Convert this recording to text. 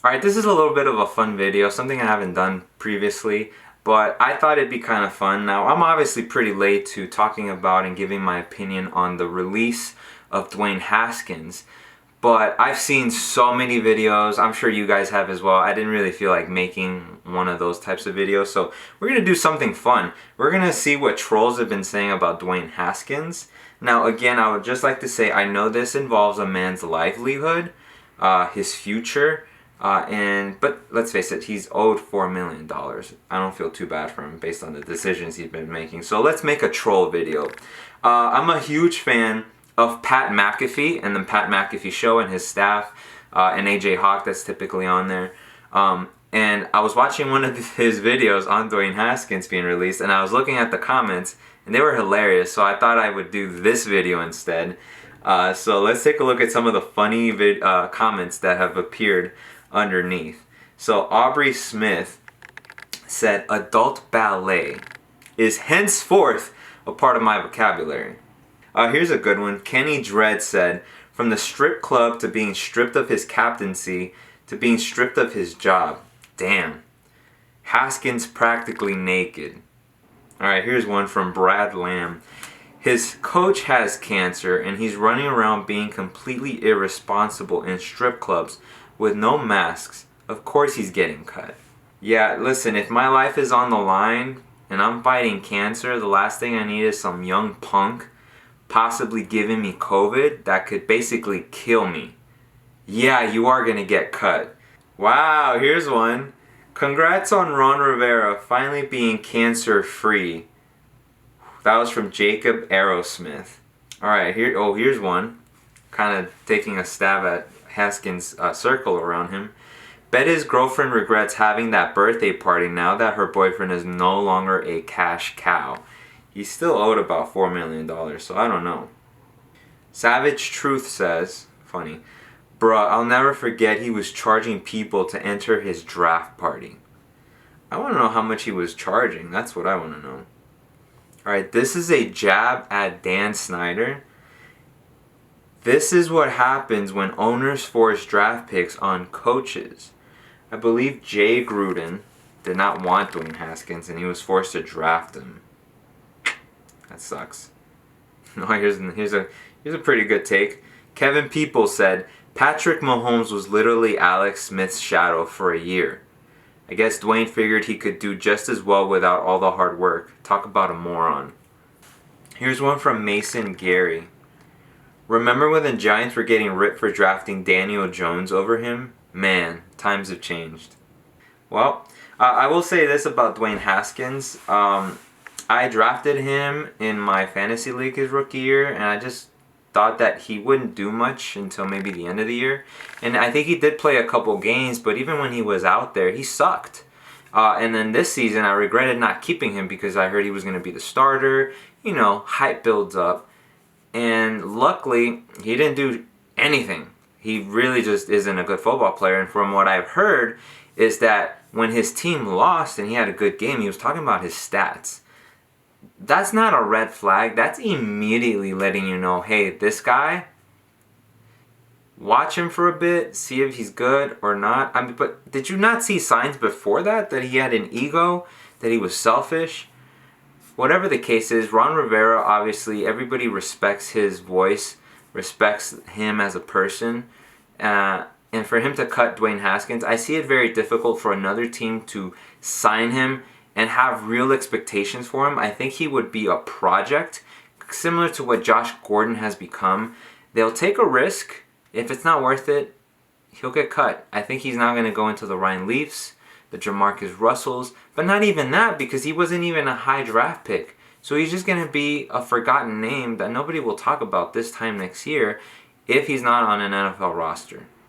Alright, this is a little bit of a fun video, something I haven't done previously, but I thought it'd be kind of fun. Now, I'm obviously pretty late to talking about and giving my opinion on the release of Dwayne Haskins, but I've seen so many videos, I'm sure you guys have as well. I didn't really feel like making one of those types of videos, so we're going to do something fun. We're going to see what trolls have been saying about Dwayne Haskins. Now, again, I would just like to say I know this involves a man's livelihood, his future, but let's face it, he's owed $4 million. I don't feel too bad for him based on the decisions he's been making. So let's make a troll video. I'm a huge fan of Pat McAfee and the Pat McAfee Show and his staff, and AJ Hawk that's typically on there. And I was watching one of his videos on Dwayne Haskins being released, and I was looking at the comments, and they were hilarious, so I thought I would do this video instead. So let's take a look at some of the funny comments that have appeared underneath. So Aubrey Smith said, "Adult ballet is henceforth a part of my vocabulary." Here's a good one. Kenny Dredd said, "From the strip club to being stripped of his captaincy to being stripped of his job. Damn. Haskins practically naked." Alright, here's one from Brad Lamb. "His coach has cancer and he's running around being completely irresponsible in strip clubs with no masks. Of course he's getting cut." Yeah, listen, if my life is on the line and I'm fighting cancer, the last thing I need is some young punk possibly giving me COVID that could basically kill me. Yeah, you are gonna get cut. Wow, here's one. "Congrats on Ron Rivera finally being cancer free." That was from Jacob Aerosmith. Alright, here's one. Kind of taking a stab at Haskins' circle around him. "Bet his girlfriend regrets having that birthday party now that her boyfriend is no longer a cash cow. He's still owed about $4 million, so I don't know." Savage Truth says, funny, "Bruh, I'll never forget he was charging people to enter his draft party." I want to know how much he was charging. That's what I want to know. Alright, this is a jab at Dan Snyder. "This is what happens when owners force draft picks on coaches. I believe Jay Gruden did not want Dwayne Haskins and he was forced to draft him." That sucks. No, here's a pretty good take. Kevin People said, "Patrick Mahomes was literally Alex Smith's shadow for a year. I guess Dwayne figured he could do just as well without all the hard work. Talk about a moron." Here's one from Mason Gary. "Remember when the Giants were getting ripped for drafting Daniel Jones over him? Man, times have changed." Well, I will say this about Dwayne Haskins. I drafted him in my fantasy league his rookie year, and I just thought that he wouldn't do much until maybe the end of the year. And I think he did play a couple games, but even when he was out there, he sucked. And then this season, I regretted not keeping him because I heard he was going to be the starter. You know, hype builds up. And luckily, he didn't do anything. He really just isn't a good football player. And from what I've heard is that when his team lost and he had a good game, he was talking about his stats. That's not a red flag. That's immediately letting you know, hey, this guy, watch him for a bit, see if he's good or not. I mean, but did you not see signs before that he had an ego, that he was selfish? Whatever the case is, Ron Rivera, obviously, everybody respects his voice, respects him as a person. And for him to cut Dwayne Haskins, I see it very difficult for another team to sign him and have real expectations for him. I think he would be a project, similar to what Josh Gordon has become. They'll take a risk. If it's not worth it, he'll get cut. I think he's now going to go into the Ryan Leafs, the Jamarcus Russells, but not even that because he wasn't even a high draft pick. So he's just going to be a forgotten name that nobody will talk about this time next year if he's not on an NFL roster.